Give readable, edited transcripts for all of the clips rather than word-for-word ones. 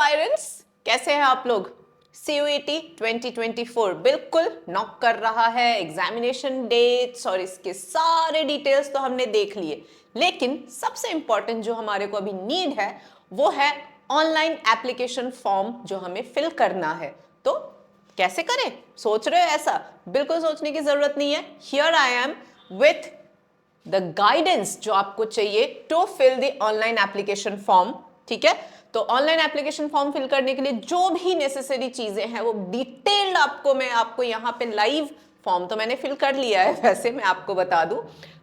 Aspirants, कैसे हैं आप लोग? CUET 2024 बिल्कुल नॉक कर रहा है। एग्जामिनेशन डेट्स और इसके सारे डिटेल्स तो हमने देख लिए, लेकिन सबसे इंपॉर्टेंट जो हमारे को अभी नीड है वो है ऑनलाइन एप्लीकेशन फॉर्म जो हमें फिल करना है। तो कैसे करें? सोच रहे हो ऐसा? बिल्कुल सोचने की जरूरत नहीं है। Here I am with the guidance जो आपको चाहिए to fill the online application form. ठीक है, तो ऑनलाइन एप्लीकेशन फॉर्म फिल करने के लिए जो भी नेसेसरी चीजें हैं वो डिटेल्ड आपको यहाँ पे लाइव फॉर्म तो मैंने फिल कर लिया है, वैसे मैं आपको बता दूं,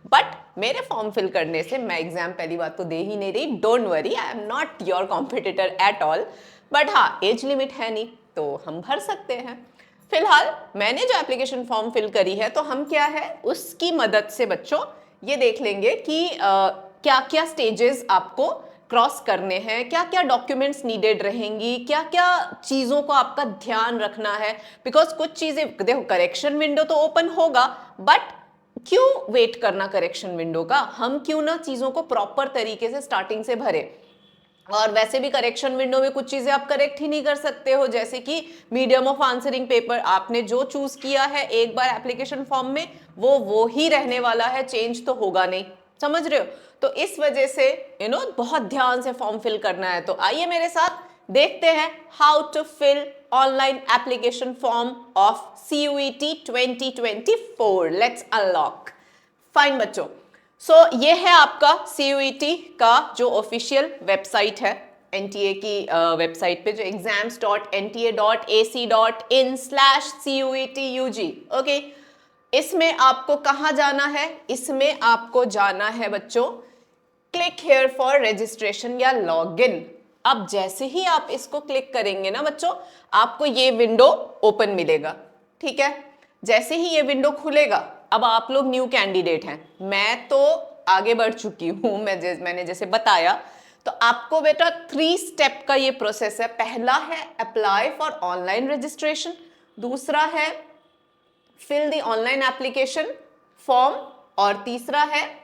बट मेरे फॉर्म फिल करने से मैं एग्जाम पहली बात तो दे ही नहीं रही। Don't worry, I am not your competitor at all, but हाँ, एज लिमिट है नहीं तो हम भर सकते हैं। फिलहाल मैंने जो एप्लीकेशन फॉर्म फिल करी है तो हम क्या है उसकी मदद से बच्चों ये देख लेंगे कि क्या क्या स्टेजेस आपको क्रॉस करने हैं, क्या क्या डॉक्यूमेंट्स नीडेड रहेंगी, क्या क्या चीज़ों को आपका ध्यान रखना है। बिकॉज कुछ चीज़ें देखो, करेक्शन विंडो तो ओपन होगा, बट क्यों वेट करना करेक्शन विंडो का? हम क्यों ना चीज़ों को प्रॉपर तरीके से स्टार्टिंग से भरे। और वैसे भी करेक्शन विंडो में कुछ चीजें आप करेक्ट ही नहीं कर सकते हो, जैसे कि मीडियम ऑफ आंसरिंग पेपर आपने जो चूज किया है एक बार एप्लीकेशन फॉर्म में वो ही रहने वाला है, चेंज तो होगा नहीं। समझ रहे हो? तो इस वजह से बहुत ध्यान से फॉर्म फिल करना है। तो आइए मेरे साथ देखते हैं how to fill online application form of CUET 2024। Let's unlock. Fine बच्चों, ये है आपका CUET का जो ऑफिशियल वेबसाइट है, NTA की वेबसाइट पे जो exams.nta.ac.in/CUETUG। ओके, इसमें आपको कहाँ जाना है? इसमें आपको जाना है बच्चों क्लिक हेयर फॉर रजिस्ट्रेशन या लॉगिन। अब जैसे ही आप इसको क्लिक करेंगे ना बच्चों, आपको ये विंडो ओपन मिलेगा। ठीक है, जैसे ही ये विंडो खुलेगा, अब आप लोग न्यू कैंडिडेट हैं, मैं तो आगे बढ़ चुकी हूं, मैंने जैसे बताया। तो आपको बेटा 3 स्टेप का ये प्रोसेस है। पहला है अप्लाई फॉर ऑनलाइन रजिस्ट्रेशन, दूसरा है fill the online application form, और तीसरा है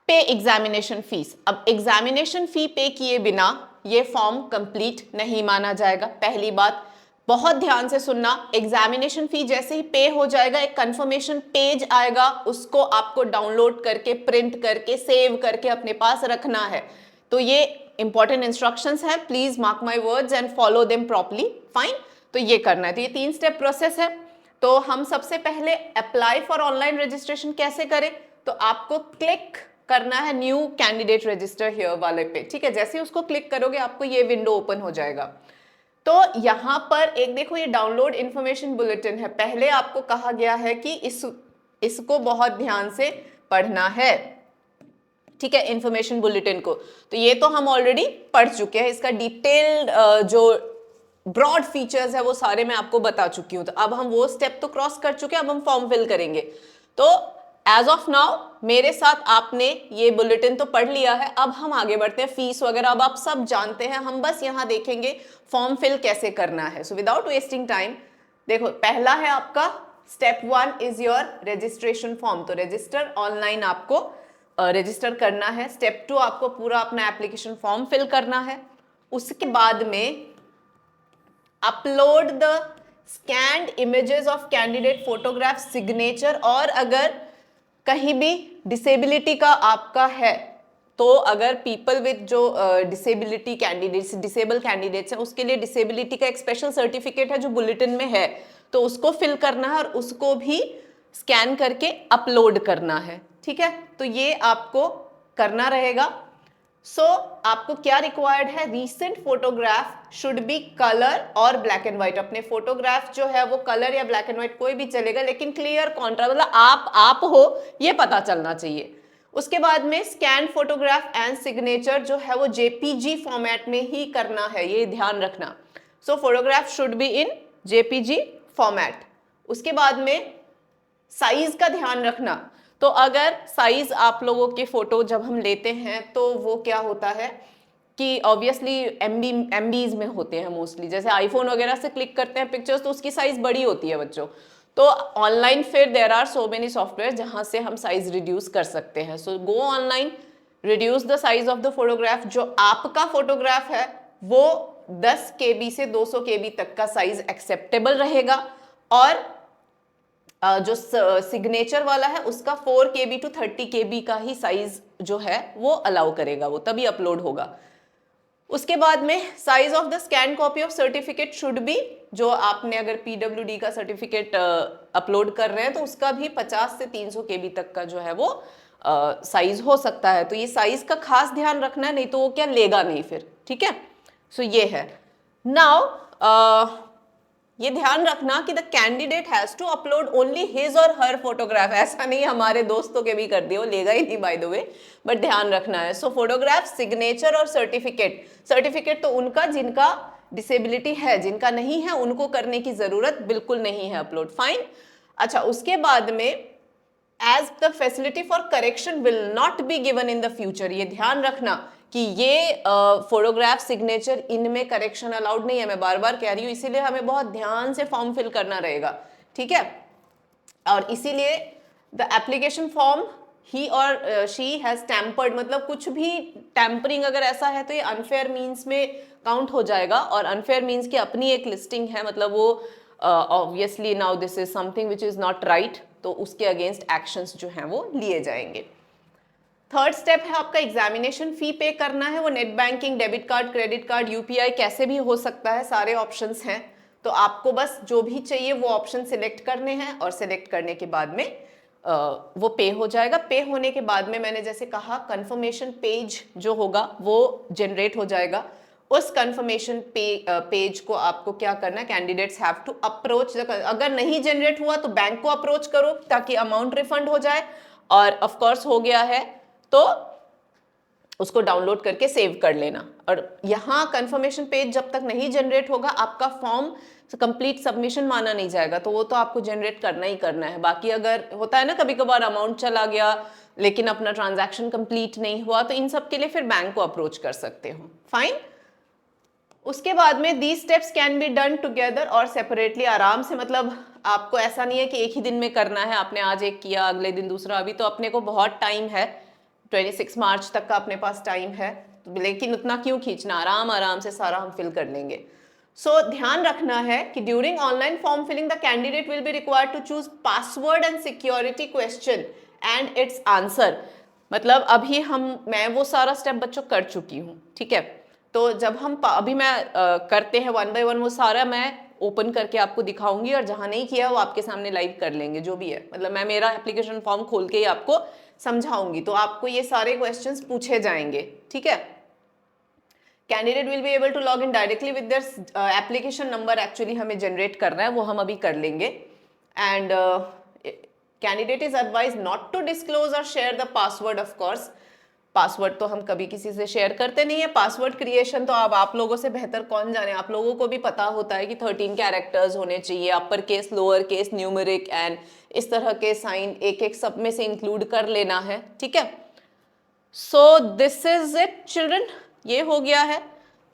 पे एग्जामिनेशन फीस। अब एग्जामिनेशन फी पे किए बिना ये फॉर्म कंप्लीट नहीं माना जाएगा। पहली बात बहुत ध्यान से सुनना, एग्जामिनेशन फी जैसे ही पे हो जाएगा एक कंफर्मेशन पेज आएगा, उसको आपको डाउनलोड करके प्रिंट करके सेव करके अपने पास रखना है। तो ये इंपॉर्टेंट इंस्ट्रक्शंस है, please mark my words and follow them properly. Fine, तो ये करना है। तो ये 3 स्टेप प्रोसेस है। तो हम सबसे पहले अप्लाई फॉर ऑनलाइन रजिस्ट्रेशन कैसे करें? तो आपको क्लिक करना है न्यू कैंडिडेट रजिस्टर हियर वाले पे। ठीक है, जैसे ही उसको क्लिक करोगे आपको ये विंडो ओपन हो जाएगा। तो यहां पर एक देखो ये डाउनलोड इंफॉर्मेशन बुलेटिन है। पहले आपको कहा गया है कि इसको बहुत ध्यान से पढ़ना है। ठीक है, इंफॉर्मेशन बुलेटिन को तो ये तो हम ऑलरेडी पढ़ चुके हैं। इसका डिटेल्ड जो ब्रॉड फीचर्स है वो सारे मैं आपको बता चुकी हूं। तो अब हम वो स्टेप तो क्रॉस कर चुके हैं, अब हम फॉर्म फिल करेंगे। तो एज ऑफ नाउ मेरे साथ आपने ये बुलेटिन तो पढ़ लिया है, अब हम आगे बढ़ते हैं। फीस वगैरह अब आप सब जानते हैं, हम बस यहाँ देखेंगे फॉर्म फिल कैसे करना है। सो विदाउट वेस्टिंग टाइम, देखो पहला है आपका step 1 is your registration form. तो रजिस्टर ऑनलाइन आपको रजिस्टर करना है। स्टेप 2 आपको पूरा अपना एप्लीकेशन फॉर्म फिल करना है। उसके बाद में upload the scanned images of candidate photograph signature, और अगर कहीं भी डिसेबिलिटी का आपका है तो अगर पीपल विद जो डिसेबिलिटी कैंडिडेट्स डिसेबल कैंडिडेट्स हैं उसके लिए डिसेबिलिटी का एक स्पेशल सर्टिफिकेट है जो बुलेटिन में है, तो उसको फिल करना है और उसको भी स्कैन करके अपलोड करना है। ठीक है, तो ये आपको करना रहेगा। आपको क्या रिक्वायर्ड है? Recent photograph should be colour और ब्लैक एंड व्हाइट। अपने फोटोग्राफ जो है वो कलर या ब्लैक एंड व्हाइट कोई भी चलेगा, लेकिन क्लियर कॉन्ट्रास्ट, मतलब आप हो ये पता चलना चाहिए। उसके बाद में स्कैन फोटोग्राफ एंड सिग्नेचर जो है वो JPG फॉर्मेट में ही करना है, ये ध्यान रखना। Photograph should be in JPG format. उसके बाद में साइज का ध्यान रखना। तो अगर साइज आप लोगों के फोटो जब हम लेते हैं तो वो क्या होता है कि ऑब्वियसली MBs में होते हैं मोस्टली, जैसे आईफोन वगैरह से क्लिक करते हैं पिक्चर्स तो उसकी साइज बड़ी होती है बच्चों। तो ऑनलाइन फिर there are so many software जहां से हम साइज रिड्यूस कर सकते हैं। Go online, reduce the size of the photograph. जो आपका फोटोग्राफ है वो 10 KB से 200 KB तक का साइज एक्सेप्टेबल रहेगा, और जो सिग्नेचर वाला है उसका 4 KB to 30 KB का ही साइज जो है वो अलाउ करेगा, वो तभी अपलोड होगा। उसके बाद में size of the scan copy of certificate should be, जो आपने अगर PWD का सर्टिफिकेट अपलोड कर रहे हैं तो उसका भी 50 से 300 KB तक का जो है वो साइज हो सकता है। तो ये साइज का खास ध्यान रखना है, नहीं तो वो क्या लेगा नहीं फिर, ठीक है। सो ये है। नाउ ये ध्यान रखना कि the candidate has to upload only his or her photograph, ऐसा नहीं हमारे दोस्तों के भी कर दिए, वो लेगा ही नहीं बाय द वे, बट ध्यान रखना है। सो फोटोग्राफ, सिग्नेचर और सर्टिफिकेट, सर्टिफिकेट तो उनका जिनका डिसेबिलिटी है, जिनका नहीं है उनको करने की जरूरत बिल्कुल नहीं है अपलोड, फाइन। अच्छा, उसके बाद में as the facility for correction will not be given in the future, ये ध्यान रखना कि ये फोटोग्राफ, सिग्नेचर, इनमें करेक्शन अलाउड नहीं है। मैं बार बार कह रही हूँ, इसीलिए हमें बहुत ध्यान से फॉर्म फिल करना रहेगा, ठीक है। और इसीलिए द एप्लीकेशन फॉर्म ही और शी हैज टैम्पर्ड, मतलब कुछ भी टैम्परिंग अगर ऐसा है तो ये अनफेयर मीन्स में काउंट हो जाएगा, और अनफेयर मीन्स की अपनी एक लिस्टिंग है, मतलब वो obviously now this is something which is not right, तो उसके अगेंस्ट एक्शंस जो हैं वो लिए जाएंगे। थर्ड स्टेप है आपका एग्जामिनेशन फी पे करना है, वो net banking, debit card, credit card, UPI कैसे भी हो सकता है, सारे ऑप्शंस हैं। तो आपको बस जो भी चाहिए वो ऑप्शन सिलेक्ट करने हैं, और सिलेक्ट करने के बाद में वो पे हो जाएगा। पे होने के बाद में मैंने जैसे कहा कंफर्मेशन पेज जो होगा वो जनरेट हो जाएगा। उस कंफर्मेशन पेज को आपको क्या करना है, कैंडिडेट्स हैव टू अप्रोच, अगर नहीं जनरेट हुआ तो बैंक को अप्रोच करो ताकि अमाउंट रिफंड हो जाए, और ऑफ कोर्स हो गया है तो उसको डाउनलोड करके सेव कर लेना। और यहाँ कंफर्मेशन पेज जब तक नहीं जनरेट होगा आपका फॉर्म कंप्लीट सबमिशन माना नहीं जाएगा, तो वो तो आपको जनरेट करना ही करना है। बाकी अगर होता है ना कभी कभार अमाउंट चला गया लेकिन अपना ट्रांजैक्शन कंप्लीट नहीं हुआ, तो इन सब के लिए फिर बैंक को अप्रोच कर सकते हो, फाइन। उसके बाद में the steps can be done together और सेपरेटली, आराम से, मतलब आपको ऐसा नहीं है कि एक ही दिन में करना है, आपने आज एक किया अगले दिन दूसरा, अभी तो अपने को बहुत टाइम है, 26 मार्च तक का अपने पास टाइम है, लेकिन उतना क्यों खींचना, आराम आराम से सारा हम फिल कर लेंगे। सो ध्यान रखना है कि during online form filling the candidate will be required to choose password and security question and its answer, मतलब अभी मैं वो सारा स्टेप बच्चों कर चुकी हूँ, ठीक है। तो जब हम अभी मैं करते हैं 1 by 1, वो सारा मैं ओपन करके आपको दिखाऊंगी, और जहां नहीं किया वो आपके सामने लाइव कर लेंगे, जो भी है, मतलब मैं मेरा एप्लीकेशन फॉर्म खोल के ही आपको समझाऊंगी, तो आपको ये सारे क्वेश्चंस पूछे जाएंगे, ठीक है। Candidate will be able to log in directly with their application number, actually हमें जनरेट करना है, वो हम अभी कर लेंगे। And candidate is advise not to disclose और share the password, of course password तो हम कभी किसी से शेयर करते नहीं है। पासवर्ड क्रिएशन तो अब आप लोगों से बेहतर कौन जाने, आप लोगों को भी पता होता है कि 13 कैरेक्टर्स होने चाहिए, upper case, lower case, numeric and इस तरह के साइन एक एक सब में से इंक्लूड कर लेना है, ठीक है। So this is it children, ये हो गया है।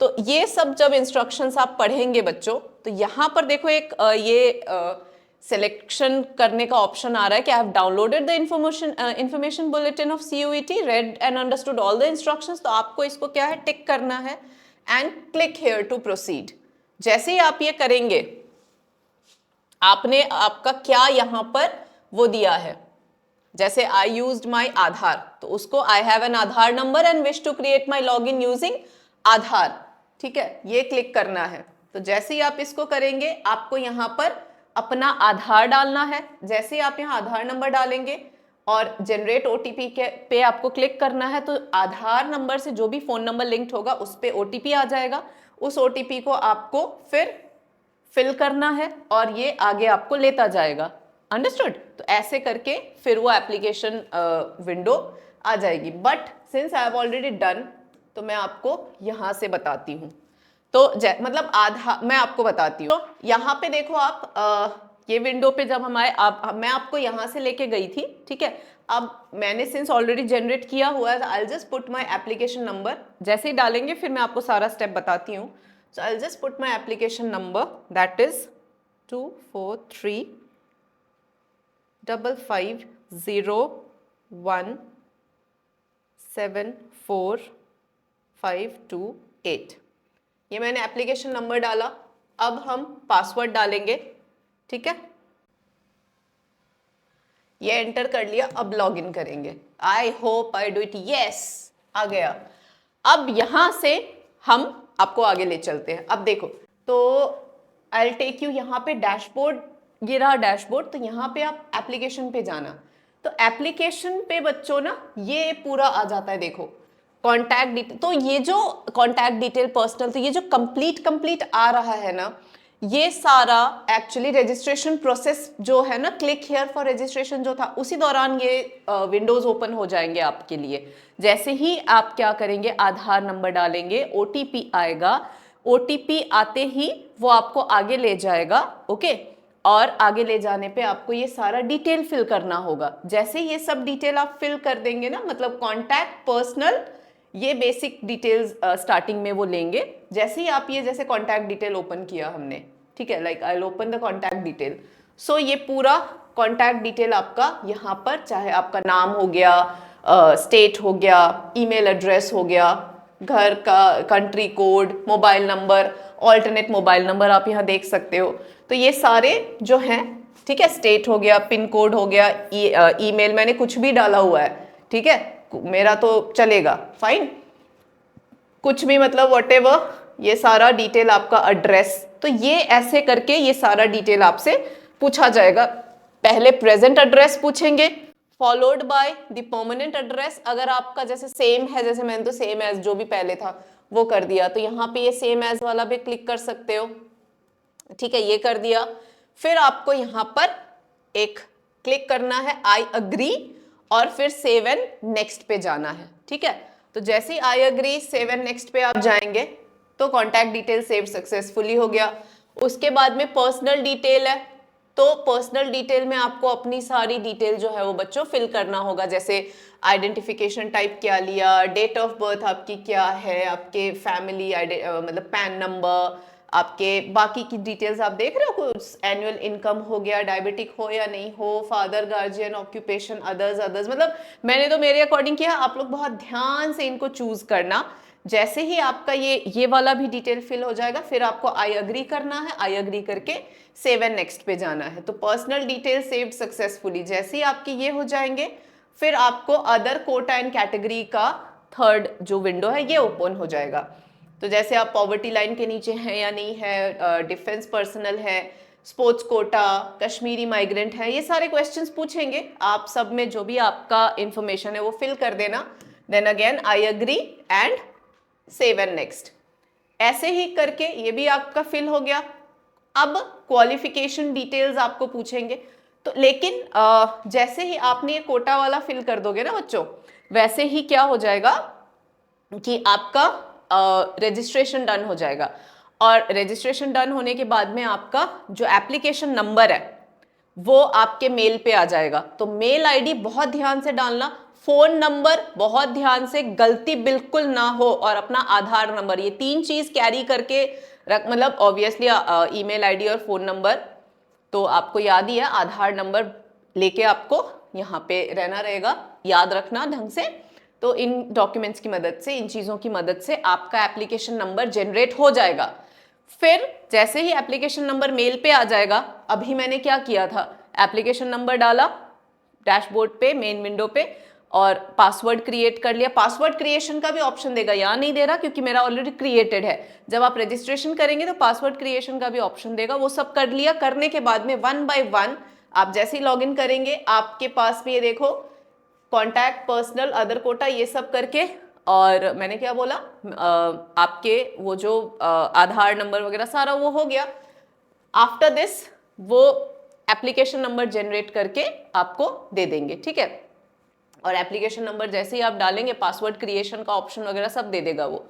तो ये सब जब इंस्ट्रक्शंस आप पढ़ेंगे बच्चों, तो यहाँ पर देखो एक ये सिलेक्शन करने का ऑप्शन आ रहा है कि I have downloaded the information bulletin of CUET, read and understood all the instructions, तो आपको इसको क्या है, टिक करना है and click here to proceed. जैसे ही आप ये करेंगे, आपने आपका क्या यहाँ पर वो दिया है, जैसे आई यूज्ड माई आधार, तो उसको I have an Aadhaar number and wish to create my log in using Aadhaar, ठीक है, ये क्लिक करना है। तो जैसे ही आप इसको करेंगे आपको यहाँ पर अपना आधार डालना है, जैसे ही आप यहाँ आधार नंबर डालेंगे और जनरेट OTP के पे आपको क्लिक करना है, तो आधार नंबर से जो भी फोन नंबर लिंक्ड होगा उस पे OTP आ जाएगा, उस OTP को आपको फिर फिल करना है और ये आगे आपको लेता जाएगा, अंडरस्टूड। तो ऐसे करके फिर वो एप्लीकेशन विंडो आ जाएगी, but since I have already done तो मैं आपको यहाँ से बताती हूँ। तो मतलब आधा मैं आपको बताती हूँ। तो यहाँ पे देखो आप ये विंडो पे जब हम आए, मैं आपको यहाँ से लेके गई थी, ठीक है। अब मैंने सिंस ऑलरेडी जनरेट किया हुआ है, आई will just put my application number, जैसे ही डालेंगे फिर मैं आपको सारा स्टेप बताती हूँ। So I will just put my application number, that is 24355017458, ये मैंने एप्लीकेशन नंबर डाला, अब हम पासवर्ड डालेंगे, ठीक है, ये एंटर कर लिया, अब लॉग इन करेंगे। I hope I do it, yes आ गया। अब यहां से हम आपको आगे ले चलते हैं। अब देखो, तो आई टेक यू यहाँ पे डैशबोर्ड, ये रहा डैशबोर्ड, तो यहाँ पे आप एप्लीकेशन पे जाना, तो एप्लीकेशन पे बच्चों ना ये पूरा आ जाता है, देखो कॉन्टैक्ट डिटेल, तो ये जो कॉन्टैक्ट डिटेल पर्सनल, तो ये जो कंप्लीट आ रहा है ना, ये सारा एक्चुअली रजिस्ट्रेशन प्रोसेस जो है ना, क्लिक हियर फॉर रजिस्ट्रेशन जो था, उसी दौरान ये विंडोज ओपन हो जाएंगे आपके लिए। जैसे ही आप क्या करेंगे, आधार नंबर डालेंगे, ओटीपी आएगा, ओटीपी आते ही वो आपको आगे ले जाएगा, ओके, और आगे ले जाने पे आपको ये सारा डिटेल फिल करना होगा। जैसे ये सब डिटेल आप फिल कर देंगे ना, मतलब कॉन्टैक्ट, पर्सनल, ये बेसिक डिटेल्स स्टार्टिंग में वो लेंगे। जैसे ही आप ये जैसे कॉन्टैक्ट डिटेल ओपन किया हमने, ठीक है, like I will open the contact detail, so ये पूरा कॉन्टैक्ट डिटेल आपका यहाँ पर, चाहे आपका नाम हो गया, स्टेट हो गया, ईमेल एड्रेस हो गया, घर का country code, mobile number, alternate mobile number आप यहाँ देख सकते हो, तो ये सारे जो हैं, ठीक है, स्टेट हो गया, पिन कोड हो गया, ईमेल मैंने कुछ भी डाला हुआ है, ठीक है, मेरा तो चलेगा फाइन, कुछ भी मतलब व्हाटएवर, ये सारा डिटेल आपका एड्रेस, तो ये ऐसे करके ये सारा डिटेल आपसे पूछा जाएगा। पहले प्रेजेंट एड्रेस पूछेंगे, followed by the permanent address, अगर आपका जैसे सेम है, जैसे मैंने तो सेम एज जो भी पहले था वो कर दिया, तो यहाँ पे ये सेम एज वाला भी क्लिक कर सकते हो, ठीक है, ये कर दिया। फिर आपको यहाँ पर एक क्लिक करना है आई अग्री, और फिर सेव एंड नेक्स्ट पे जाना है, ठीक है, तो जैसे ही I agree save and next पे आप जाएंगे तो कॉन्टैक्ट डिटेल सेव सक्सेसफुली हो गया। उसके बाद में पर्सनल डिटेल है, तो पर्सनल डिटेल में आपको अपनी सारी डिटेल जो है वो बच्चों फिल करना होगा, जैसे आइडेंटिफिकेशन टाइप क्या लिया, डेट ऑफ बर्थ आपकी क्या है, आपके फैमिली मतलब पैन नंबर, आपके बाकी की डिटेल्स आप देख रहे हो, कुछ एनुअल इनकम हो गया, डायबिटिक हो या नहीं हो, फादर गार्जियन, ऑक्यूपेशन, अदर्स, मतलब मैंने तो मेरे अकॉर्डिंग किया, आप लोग बहुत ध्यान से इनको चूज करना। जैसे ही आपका ये वाला भी डिटेल फिल हो जाएगा, फिर आपको आई अग्री करना है, आई अग्री करके सेव एंड नेक्स्ट पे जाना है, तो पर्सनल डिटेल सेव्ड सक्सेसफुली। जैसे ही आपके ये हो जाएंगे, फिर आपको अदर कोटा एंड कैटेगरी का थर्ड जो विंडो है ये ओपन हो जाएगा। तो जैसे आप पॉवर्टी लाइन के नीचे हैं या नहीं है, डिफेंस पर्सनल है, स्पोर्ट्स कोटा, कश्मीरी माइग्रेंट है, ये सारे क्वेश्चंस पूछेंगे, आप सब में जो भी आपका इंफॉर्मेशन है वो फिल कर देना, then again I agree and save and next, ऐसे ही करके ये भी आपका फिल हो गया। अब क्वालिफिकेशन डिटेल्स आपको पूछेंगे, तो लेकिन जैसे ही आपने ये कोटा वाला फिल कर दोगे ना बच्चों, वैसे ही क्या हो जाएगा कि आपका रजिस्ट्रेशन डन हो जाएगा, और रजिस्ट्रेशन डन होने के बाद में आपका जो एप्लीकेशन नंबर है वो आपके मेल पे आ जाएगा। तो मेल आईडी बहुत ध्यान से डालना, फोन नंबर बहुत ध्यान से, गलती बिल्कुल ना हो, और अपना आधार नंबर, ये तीन चीज कैरी करके रख, मतलब ऑब्वियसली ईमेल आईडी और फोन नंबर तो आपको याद ही है, आधार नंबर लेके आपको यहाँ पे रहना रहेगा, याद रखना ढंग से। तो इन डॉक्यूमेंट्स की मदद से, इन चीज़ों की मदद से आपका एप्लीकेशन नंबर जनरेट हो जाएगा। फिर जैसे ही एप्लीकेशन नंबर मेल पे आ जाएगा, अभी मैंने क्या किया था, एप्लीकेशन नंबर डाला डैशबोर्ड पे, मेन विंडो पे, और पासवर्ड क्रिएट कर लिया। पासवर्ड क्रिएशन का भी ऑप्शन देगा, यहाँ नहीं दे रहा क्योंकि मेरा ऑलरेडी क्रिएटेड है। जब आप रजिस्ट्रेशन करेंगे तो पासवर्ड क्रिएशन का भी ऑप्शन देगा, वो सब कर लिया। करने के बाद में 1 बाय 1 आप जैसे ही लॉग इन करेंगे, आपके पास में ये देखो कॉन्टैक्ट, पर्सनल, अदर कोटा, ये सब करके, और मैंने क्या बोला, आपके वो जो आधार नंबर वगैरह सारा वो हो गया। आफ्टर दिस वो एप्लीकेशन नंबर जनरेट करके आपको दे देंगे, ठीक है, और एप्लीकेशन नंबर जैसे ही आप डालेंगे, पासवर्ड क्रिएशन का ऑप्शन वगैरह सब दे देगा। वो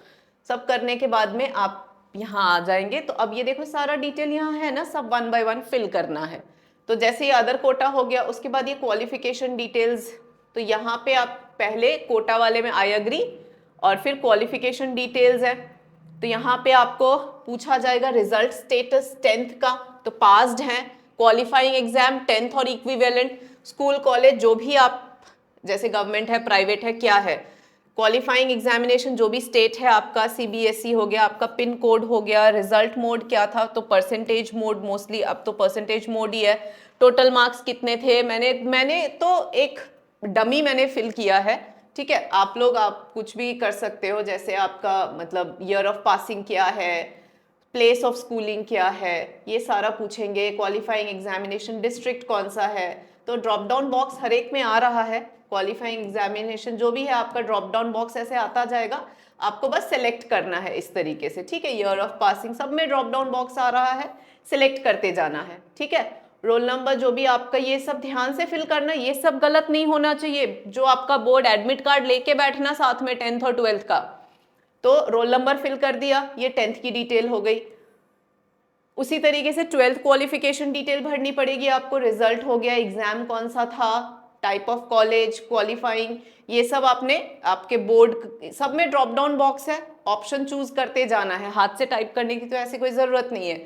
सब करने के बाद में आप यहाँ आ जाएंगे, तो अब ये देखो सारा डिटेल यहाँ है ना, सब 1 बाय 1 फिल करना है। तो जैसे ही अदर कोटा हो गया, उसके बाद ये क्वालिफिकेशन डिटेल्स, तो यहाँ पे आप पहले कोटा वाले में आई अग्री, और फिर क्वालिफिकेशन डिटेल्स है, तो यहाँ पे आपको पूछा जाएगा रिजल्ट स्टेटस 10th का, तो पास्ड है, क्वालिफाइंग एग्जाम 10th और इक्विवेलेंट, स्कूल कॉलेज जो भी आप, जैसे गवर्नमेंट है, प्राइवेट है, क्या है, क्वालिफाइंग एग्जामिनेशन जो भी स्टेट है आपका, सीबीएसई हो गया, आपका पिन कोड हो गया, रिजल्ट मोड क्या था, तो परसेंटेज मोड मोस्टली, अब तो परसेंटेज मोड ही है। टोटल मार्क्स कितने थे, मैंने तो एक डमी मैंने फिल किया है, ठीक है। आप लोग आप कुछ भी कर सकते हो, जैसे आपका मतलब ईयर ऑफ पासिंग क्या है, प्लेस ऑफ स्कूलिंग क्या है, ये सारा पूछेंगे। क्वालिफाइंग एग्जामिनेशन डिस्ट्रिक्ट कौन सा है, तो ड्रॉप डाउन बॉक्स हर एक में आ रहा है। क्वालिफाइंग एग्जामिनेशन जो भी है आपका ड्रॉप डाउन बॉक्स ऐसे आता जाएगा, आपको बस सेलेक्ट करना है इस तरीके से, ठीक है। ईयर ऑफ पासिंग सब में ड्रॉप डाउन बॉक्स आ रहा है, सिलेक्ट करते जाना है, ठीक है। रोल नंबर जो भी आपका, ये सब ध्यान से फिल करना, ये सब गलत नहीं होना चाहिए। जो आपका बोर्ड एडमिट कार्ड लेके बैठना साथ में 10th और 12th का, तो रोल नंबर फिल कर दिया, ये 10th की डिटेल हो गई। उसी तरीके से 12th क्वालिफिकेशन डिटेल भरनी पड़ेगी आपको, रिजल्ट हो गया, एग्जाम कौन सा था, टाइप ऑफ कॉलेज, क्वालिफाइंग, ये सब आपने आपके बोर्ड सब में ड्रॉप डाउन बॉक्स है, ऑप्शन चूज करते जाना है। हाथ से टाइप करने की तो ऐसे कोई जरूरत नहीं है,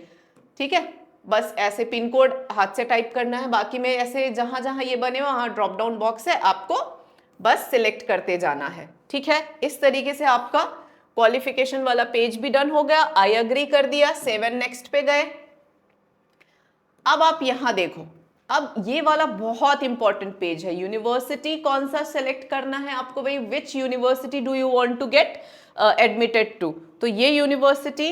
ठीक है। बस ऐसे पिन कोड हाथ से टाइप करना है, बाकी में ऐसे जहां जहां ये बने वहां ड्रॉप डाउन बॉक्स है, आपको बस सिलेक्ट करते जाना है, ठीक है। इस तरीके से आपका क्वालिफिकेशन वाला पेज भी डन हो गया, आई अग्री कर दिया, 7 नेक्स्ट पे गए। अब आप यहां देखो, अब ये वाला बहुत इंपॉर्टेंट पेज है, यूनिवर्सिटी कौन सा सेलेक्ट करना है आपको भाई, which university do you want to get admitted to. तो ये यूनिवर्सिटी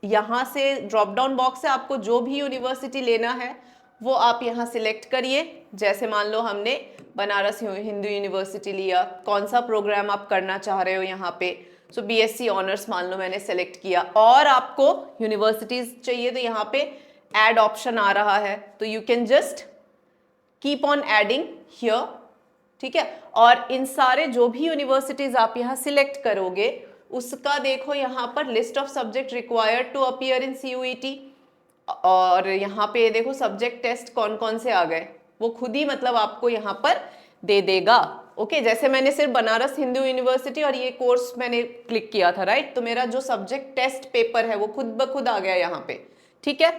यहां से ड्रॉप डाउन बॉक्स है, आपको जो भी यूनिवर्सिटी लेना है वो आप यहाँ सिलेक्ट करिए। जैसे मान लो हमने बनारस हिंदू यूनिवर्सिटी लिया, कौन सा प्रोग्राम आप करना चाह रहे हो यहाँ पे, सो बीएससी ऑनर्स मान लो मैंने सेलेक्ट किया, और आपको यूनिवर्सिटीज चाहिए तो यहाँ पे ऐड ऑप्शन आ रहा है, तो you can just keep on adding here, ठीक है। और इन सारे जो भी यूनिवर्सिटीज आप यहाँ सिलेक्ट करोगे उसका देखो यहाँ पर list of subject required to appear in CUET, और यहाँ पे देखो सब्जेक्ट टेस्ट कौन कौन से आ गए, वो खुद ही मतलब आपको यहाँ पर दे देगा, ओके। जैसे मैंने सिर्फ बनारस हिंदू यूनिवर्सिटी और ये कोर्स मैंने क्लिक किया था, राइट, तो मेरा जो सब्जेक्ट टेस्ट पेपर है वो खुद ब खुद आ गया यहाँ पे, ठीक है।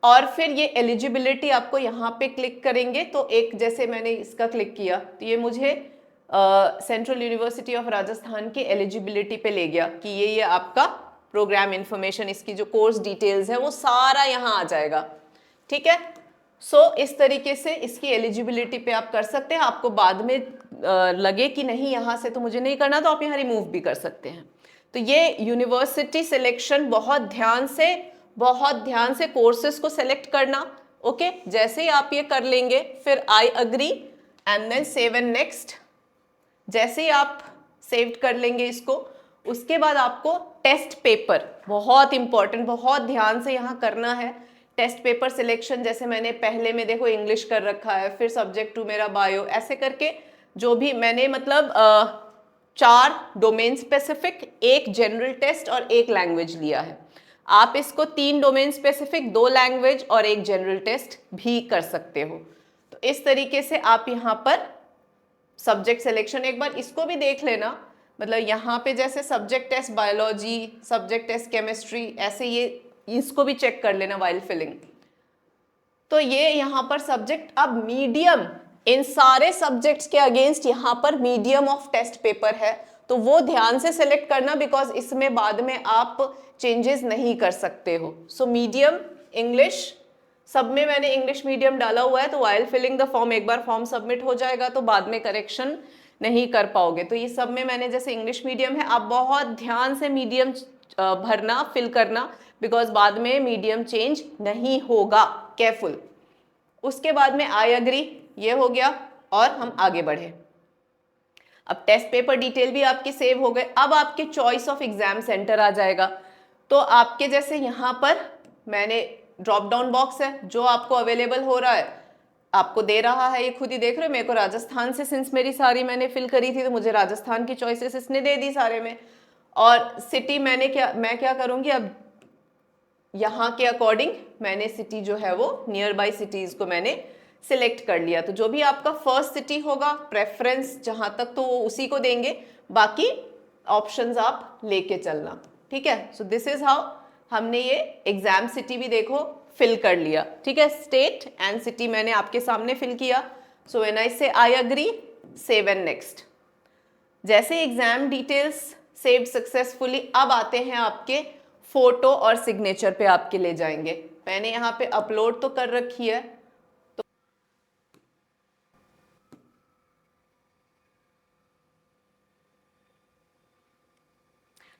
और फिर ये एलिजिबिलिटी आपको यहाँ पे क्लिक करेंगे तो एक, जैसे मैंने इसका क्लिक किया तो ये मुझे सेंट्रल यूनिवर्सिटी ऑफ राजस्थान की एलिजिबिलिटी पे ले गया कि ये आपका प्रोग्राम इंफॉर्मेशन, इसकी जो कोर्स डिटेल्स है वो सारा यहाँ आ जाएगा, ठीक है। सो इस तरीके से इसकी एलिजिबिलिटी पे आप कर सकते हैं। आपको बाद में लगे कि नहीं यहाँ से तो मुझे नहीं करना, तो आप यहाँ रिमूव भी कर सकते हैं। तो ये यूनिवर्सिटी सिलेक्शन बहुत ध्यान से कोर्सेज को सिलेक्ट करना, ओके। जैसे ही आप ये कर लेंगे फिर I agree and then save and next. जैसे ही आप सेव कर लेंगे इसको, उसके बाद आपको टेस्ट पेपर, बहुत इंपॉर्टेंट, बहुत ध्यान से यहाँ करना है। टेस्ट पेपर सिलेक्शन, जैसे मैंने पहले में देखो इंग्लिश कर रखा है, फिर सब्जेक्ट टू मेरा बायो, ऐसे करके जो भी मैंने मतलब 4 डोमेन स्पेसिफिक, एक जनरल टेस्ट और एक लैंग्वेज लिया है। आप इसको 3 डोमेन स्पेसिफिक, 2 लैंग्वेज और एक जनरल टेस्ट भी कर सकते हो। तो इस तरीके से आप यहाँ पर सब्जेक्ट सिलेक्शन, एक बार इसको भी देख लेना, मतलब यहाँ पे जैसे subject test biology, subject test chemistry, ऐसे ये इसको भी चेक कर लेना वाइल फिलिंग। तो ये यहाँ पर सब्जेक्ट, अब मीडियम, इन सारे सब्जेक्ट्स के अगेंस्ट यहाँ पर मीडियम ऑफ टेस्ट पेपर है, तो वो ध्यान से सिलेक्ट करना, बिकॉज इसमें बाद में आप चेंजेस नहीं कर सकते हो। सो मीडियम इंग्लिश, सब में मैंने इंग्लिश मीडियम डाला हुआ है, तो वाइल फिलिंग द फॉर्म, एक बार फॉर्म सबमिट हो जाएगा तो बाद में करेक्शन नहीं कर पाओगे। तो ये सब में मैंने जैसे इंग्लिश मीडियम है, आप बहुत ध्यान से मीडियम भरना, फिल करना, बिकॉज बाद में मीडियम चेंज नहीं होगा, केयरफुल। उसके बाद में आई अग्री, ये हो गया और हम आगे बढ़े। अब टेस्ट पेपर डिटेल भी आपके सेव हो गए। अब आपके चॉइस ऑफ एग्जाम सेंटर आ जाएगा। तो आपके जैसे यहाँ पर मैंने ड्रॉप डाउन बॉक्स है, जो आपको अवेलेबल हो रहा है आपको दे रहा है, ये खुद ही देख रहे हो। मेरे को राजस्थान से, सिंस मेरी सारी मैंने फिल करी थी तो मुझे राजस्थान की चॉइसेस इसने दे दी सारे में। और सिटी मैं क्या करूँगी, अब यहाँ के अकॉर्डिंग मैंने सिटी जो है वो नियर बाई सिटीज को मैंने सिलेक्ट कर लिया। तो जो भी आपका फर्स्ट सिटी होगा, प्रेफरेंस जहाँ तक, तो वो उसी को देंगे, बाकी ऑप्शंस आप लेके चलना, ठीक है। सो दिस इज हाउ हमने ये एग्जाम सिटी भी देखो फिल कर लिया, ठीक है। स्टेट एंड सिटी मैंने आपके सामने फिल किया। सो व्हेन आई से आई अग्री, सेव एंड नेक्स्ट। जैसे एग्जाम डिटेल्स सेव्ड सक्सेसफुली, अब आते हैं आपके फोटो और सिग्नेचर पे आपके ले जाएंगे। मैंने यहाँ पे अपलोड तो कर रखी है,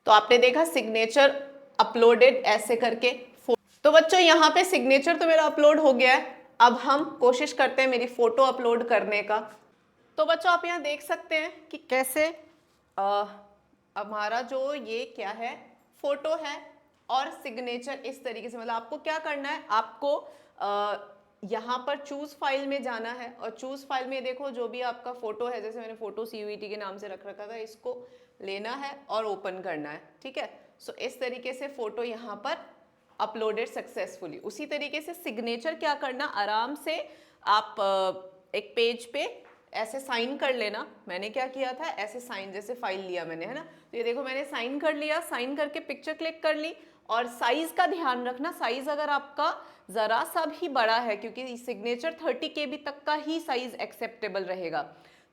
तो आपने देखा सिग्नेचर अपलोडेड ऐसे करके। तो बच्चों यहाँ पे सिग्नेचर तो मेरा अपलोड हो गया है, अब हम कोशिश करते हैं मेरी फोटो अपलोड करने का। तो बच्चों आप यहाँ देख सकते हैं कि कैसे हमारा जो ये क्या है, फोटो है और सिग्नेचर इस तरीके से। मतलब आपको क्या करना है, आपको यहाँ पर चूज फाइल में जाना है और चूज फाइल में देखो जो भी आपका फोटो है, जैसे मैंने फोटो CUET के नाम से रख रखा था, इसको लेना है और ओपन करना है। ठीक है, सो इस तरीके से फोटो यहाँ पर अपलोडेड सक्सेसफुली। उसी तरीके से सिग्नेचर क्या करना, आराम से आप एक पेज पे ऐसे साइन कर लेना। मैंने क्या किया था, ऐसे साइन, जैसे फाइल लिया मैंने, है ना, तो ये देखो मैंने साइन कर लिया, साइन करके पिक्चर क्लिक कर ली। और साइज का ध्यान रखना, साइज अगर आपका जरा सा भी बड़ा है, क्योंकि सिग्नेचर 30 KB तक का ही साइज एक्सेप्टेबल रहेगा।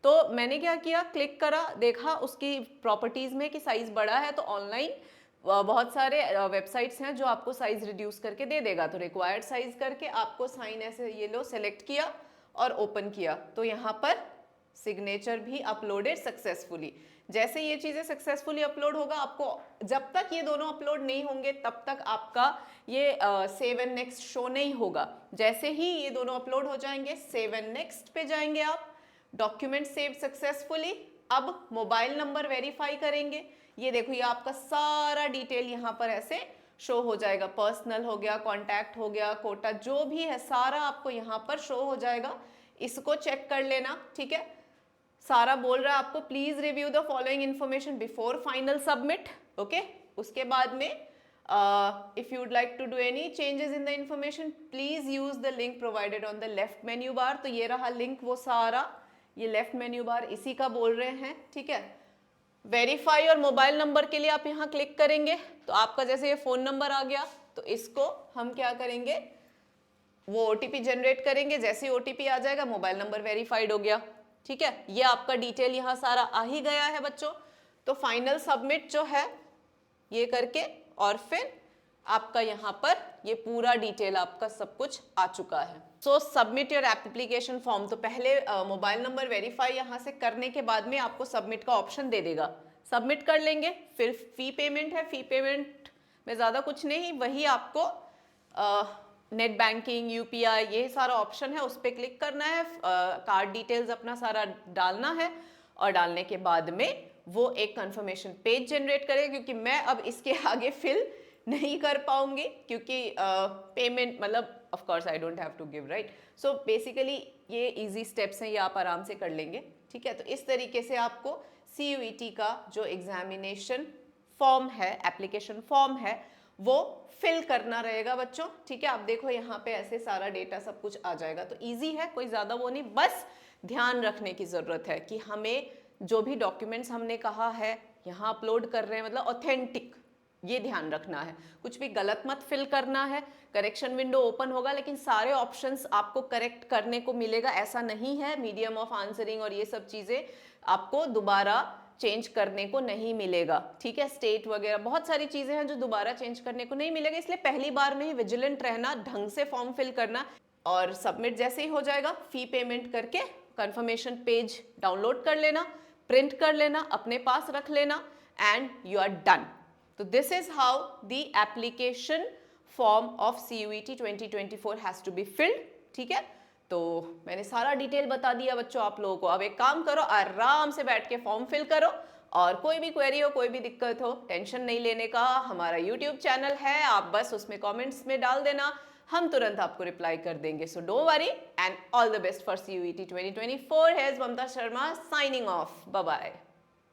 तो मैंने क्या किया, क्लिक करा, देखा उसकी प्रॉपर्टीज में कि साइज बड़ा है, तो ऑनलाइन बहुत सारे वेबसाइट्स हैं जो आपको साइज रिड्यूस करके दे देगा। तो रिक्वायर्ड साइज करके आपको साइन ऐसे ये लो सेलेक्ट किया और ओपन किया, तो यहाँ पर सिग्नेचर भी अपलोडेड सक्सेसफुली। जैसे ये चीजें सक्सेसफुली अपलोड होगा, आपको जब तक ये दोनों अपलोड नहीं होंगे तब तक आपका ये सेव एंड नेक्स्ट शो नहीं होगा। जैसे ही ये दोनों अपलोड हो जाएंगे, सेव एंड नेक्स्ट पे जाएंगे आप, डॉक्यूमेंट सेव सक्सेसफुली। अब मोबाइल नंबर वेरीफाई करेंगे। ये देखो ये आपका सारा डिटेल यहाँ पर ऐसे शो हो जाएगा, पर्सनल हो गया, कॉन्टैक्ट हो गया, कोटा जो भी है सारा आपको यहाँ पर शो हो जाएगा। इसको चेक कर लेना। ठीक है, सारा बोल रहा है आपको please review the following information before final submit. Okay, उसके बाद में if you'd like to do any changes in the information please use the link provided on the left menu bar. तो ये रहा लिंक, वो सारा ये लेफ्ट मेन्यू बार इसी का बोल रहे हैं। ठीक है, वेरीफाई और मोबाइल नंबर के लिए आप यहाँ क्लिक करेंगे, तो आपका जैसे ये फोन नंबर आ गया, तो इसको हम क्या करेंगे, वो OTP जनरेट करेंगे। जैसे ही OTP आ जाएगा, मोबाइल नंबर वेरीफाइड हो गया। ठीक है, ये आपका डिटेल यहाँ सारा आ ही गया है बच्चों। तो फाइनल सबमिट जो है ये करके, और फिर आपका यहाँ पर ये पूरा डिटेल आपका सब कुछ आ चुका है। सो सबमिट योर एप्लीकेशन फॉर्म। तो पहले मोबाइल नंबर वेरीफाई यहाँ से करने के बाद में आपको सबमिट का ऑप्शन दे देगा, सबमिट कर लेंगे। फिर फी पेमेंट है, फी पेमेंट में ज़्यादा कुछ नहीं, वही आपको नेट बैंकिंग, UPI ये सारा ऑप्शन है, उस पर क्लिक करना है, कार्ड डिटेल्स अपना सारा डालना है, और डालने के बाद में वो एक कंफर्मेशन पेज जनरेट करेगा। क्योंकि मैं अब इसके आगे फिल नहीं कर पाऊंगी, क्योंकि पेमेंट मतलब of course I don't have to give, right. So basically ये इजी स्टेप्स हैं, ये आप आराम से कर लेंगे। ठीक है, तो इस तरीके से आपको CUET का जो एग्जामिनेशन फॉर्म है, एप्लीकेशन फॉर्म है, वो फिल करना रहेगा बच्चों। ठीक है, आप देखो यहाँ पे ऐसे सारा डेटा सब कुछ आ जाएगा। तो इजी है, कोई ज्यादा वो नहीं, बस ध्यान रखने की जरूरत है कि हमें जो भी डॉक्यूमेंट्स हमने कहा है यहाँ अपलोड कर रहे हैं, मतलब ऑथेंटिक, ये ध्यान रखना है। कुछ भी गलत मत फिल करना है। करेक्शन विंडो ओपन होगा, लेकिन सारे ऑप्शंस आपको करेक्ट करने को मिलेगा, ऐसा नहीं है। मीडियम ऑफ आंसरिंग और ये सब चीजें आपको दोबारा चेंज करने को नहीं मिलेगा। ठीक है, स्टेट वगैरह बहुत सारी चीजें हैं जो दोबारा चेंज करने को नहीं मिलेगा, इसलिए पहली बार में ही विजिलेंट रहना, ढंग से फॉर्म फिल करना, और सबमिट जैसे ही हो जाएगा फी पेमेंट करके कंफर्मेशन पेज डाउनलोड कर लेना, प्रिंट कर लेना, अपने पास रख लेना, एंड यू आर डन। तो this is how the application form of CUET 2024 has to be filled. ठीक है, तो मैंने सारा डिटेल बता दिया बच्चों आप लोगों को। अब एक काम करो, आराम से बैठ के फॉर्म फिल करो, और कोई भी क्वेरी हो, कोई भी दिक्कत हो, टेंशन नहीं लेने का। हमारा YouTube चैनल है, आप बस उसमें कमेंट्स में डाल देना, हम तुरंत आपको रिप्लाई कर देंगे। So don't worry, and all the best for CUET 2024। Here's Mamta Sharma signing off. Bye bye.